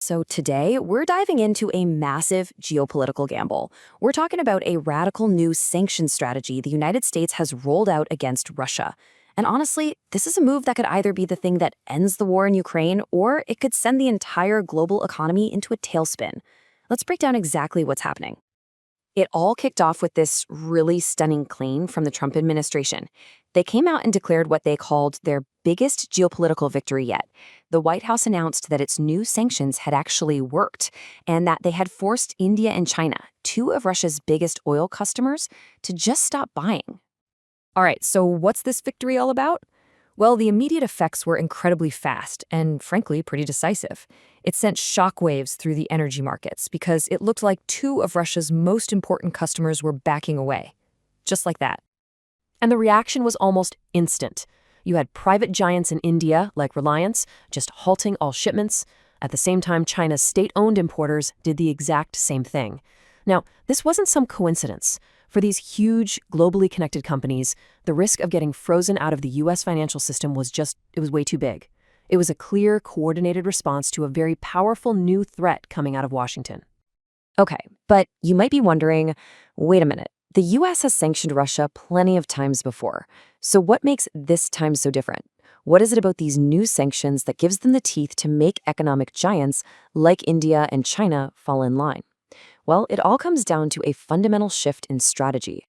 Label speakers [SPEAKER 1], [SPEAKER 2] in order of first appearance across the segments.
[SPEAKER 1] So today, we're diving into a massive geopolitical gamble. We're talking about a radical new sanctions strategy the United States has rolled out against Russia. And honestly, this is a move that could either be the thing that ends the war in Ukraine, or it could send the entire global economy into a tailspin. Let's break down exactly what's happening. It all kicked off with this really stunning claim from the Trump administration. They came out and declared what they called their biggest geopolitical victory yet. The White House announced that its new sanctions had actually worked and that they had forced India and China, two of Russia's biggest oil customers, to just stop buying. All right, so what's this victory all about? Well, the immediate effects were incredibly fast and, frankly, pretty decisive. It sent shockwaves through the energy markets because it looked like two of Russia's most important customers were backing away. Just like that. And the reaction was almost instant. You had private giants in India, like Reliance, just halting all shipments. At the same time, China's state-owned importers did the exact same thing. Now, this wasn't some coincidence. For these huge, globally connected companies, the risk of getting frozen out of the U.S. financial system was way too big. It was a clear, coordinated response to a very powerful new threat coming out of Washington. Okay, but you might be wondering, wait a minute. The U.S. has sanctioned Russia plenty of times before. So what makes this time so different? What is it about these new sanctions that gives them the teeth to make economic giants like India and China fall in line? Well, it all comes down to a fundamental shift in strategy.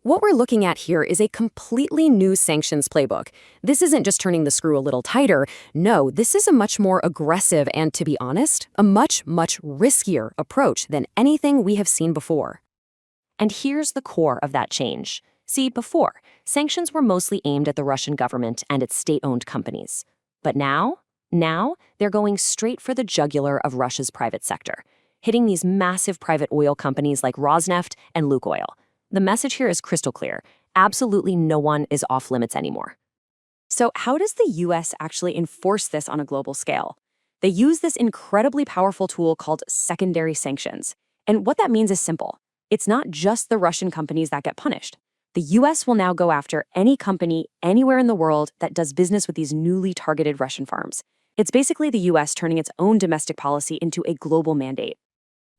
[SPEAKER 1] What we're looking at here is a completely new sanctions playbook. This isn't just turning the screw a little tighter. No, this is a much more aggressive and, to be honest, a much, much riskier approach than anything we have seen before. And here's the core of that change. See, before, sanctions were mostly aimed at the Russian government and its state-owned companies. But now they're going straight for the jugular of Russia's private sector, hitting these massive private oil companies like Rosneft and Lukoil. The message here is crystal clear. Absolutely no one is off limits anymore. So how does the U.S. actually enforce this on a global scale? They use this incredibly powerful tool called secondary sanctions. And what that means is simple. It's not just the Russian companies that get punished. The U.S. will now go after any company anywhere in the world that does business with these newly targeted Russian firms. It's basically the U.S. turning its own domestic policy into a global mandate.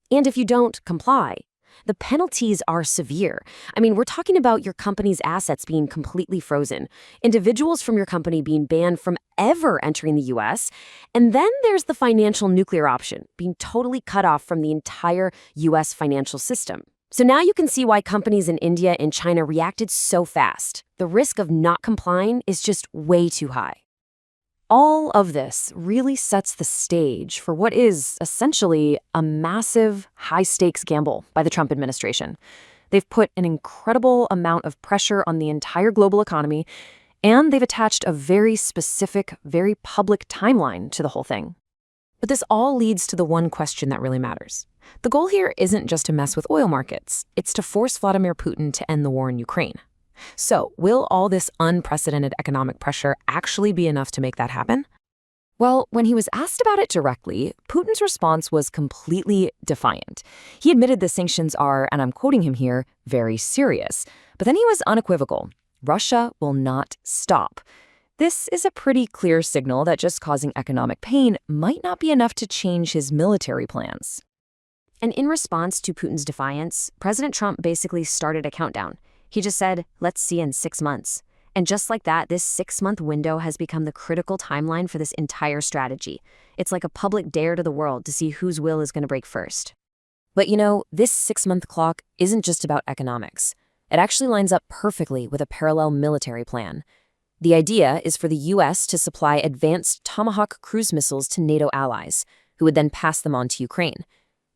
[SPEAKER 1] And if you don't comply, the penalties are severe. I mean, we're talking about your company's assets being completely frozen, individuals from your company being banned from ever entering the U.S., and then there's the financial nuclear option, being totally cut off from the entire U.S. financial system. So now you can see why companies in India and China reacted so fast. The risk of not complying is just way too high. All of this really sets the stage for what is essentially a massive, high-stakes gamble by the Trump administration. They've put an incredible amount of pressure on the entire global economy, and they've attached a very specific, very public timeline to the whole thing. But this all leads to the one question that really matters. The goal here isn't just to mess with oil markets. It's to force Vladimir Putin to end the war in Ukraine. So, will all this unprecedented economic pressure actually be enough to make that happen? Well, when he was asked about it directly, Putin's response was completely defiant. He admitted the sanctions are, and I'm quoting him here, very serious. But then he was unequivocal. Russia will not stop. This is a pretty clear signal that just causing economic pain might not be enough to change his military plans. And in response to Putin's defiance, President Trump basically started a countdown. He just said, let's see in 6 months. And just like that, this 6-month window has become the critical timeline for this entire strategy. It's like a public dare to the world to see whose will is going to break first. But you know, this 6-month clock isn't just about economics. It actually lines up perfectly with a parallel military plan. The idea is for the U.S. to supply advanced Tomahawk cruise missiles to NATO allies, who would then pass them on to Ukraine.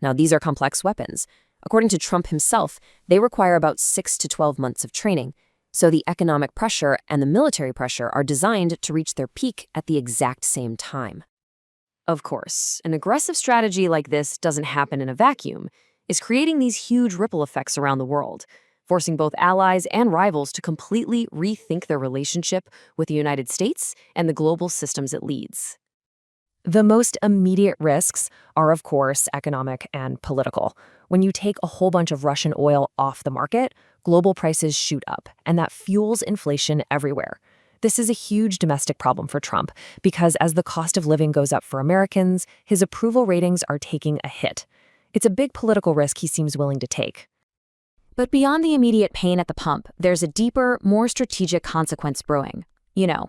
[SPEAKER 1] Now, these are complex weapons. According to Trump himself, they require about 6 to 12 months of training. So the economic pressure and the military pressure are designed to reach their peak at the exact same time. Of course, an aggressive strategy like this doesn't happen in a vacuum. It's creating these huge ripple effects around the world, forcing both allies and rivals to completely rethink their relationship with the United States and the global systems it leads. The most immediate risks are, of course, economic and political. When you take a whole bunch of Russian oil off the market, global prices shoot up, and that fuels inflation everywhere. This is a huge domestic problem for Trump because as the cost of living goes up for Americans, his approval ratings are taking a hit. It's a big political risk he seems willing to take. But beyond the immediate pain at the pump, there's a deeper, more strategic consequence brewing.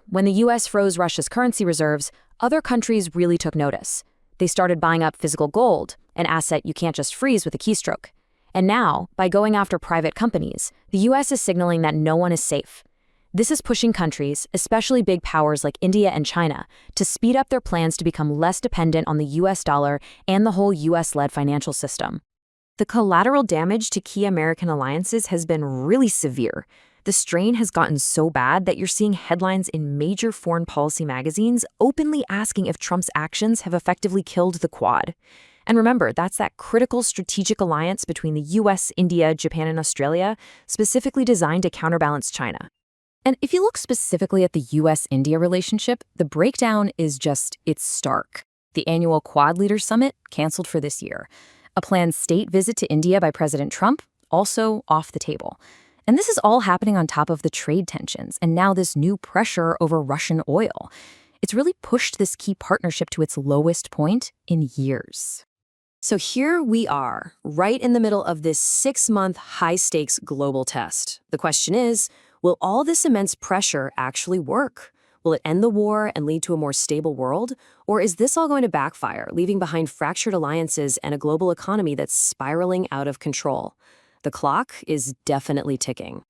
[SPEAKER 1] When the US froze Russia's currency reserves, other countries really took notice. They started buying up physical gold, an asset you can't just freeze with a keystroke. And now, by going after private companies, the US is signaling that no one is safe. This is pushing countries, especially big powers like India and China, to speed up their plans to become less dependent on the US dollar and the whole US-led financial system. The collateral damage to key American alliances has been really severe. The strain has gotten so bad that you're seeing headlines in major foreign policy magazines openly asking if Trump's actions have effectively killed the Quad. And remember, that's that critical strategic alliance between the US, India, Japan, and Australia, specifically designed to counterbalance China. And if you look specifically at the US-India relationship, the breakdown is it's stark. The annual Quad Leaders Summit canceled for this year. A planned state visit to India by President Trump, also off the table. And this is all happening on top of the trade tensions and now this new pressure over Russian oil. It's really pushed this key partnership to its lowest point in years. So here we are, right in the middle of this 6-month high-stakes global test. The question is, will all this immense pressure actually work? Will it end the war and lead to a more stable world? Or is this all going to backfire, leaving behind fractured alliances and a global economy that's spiraling out of control? The clock is definitely ticking.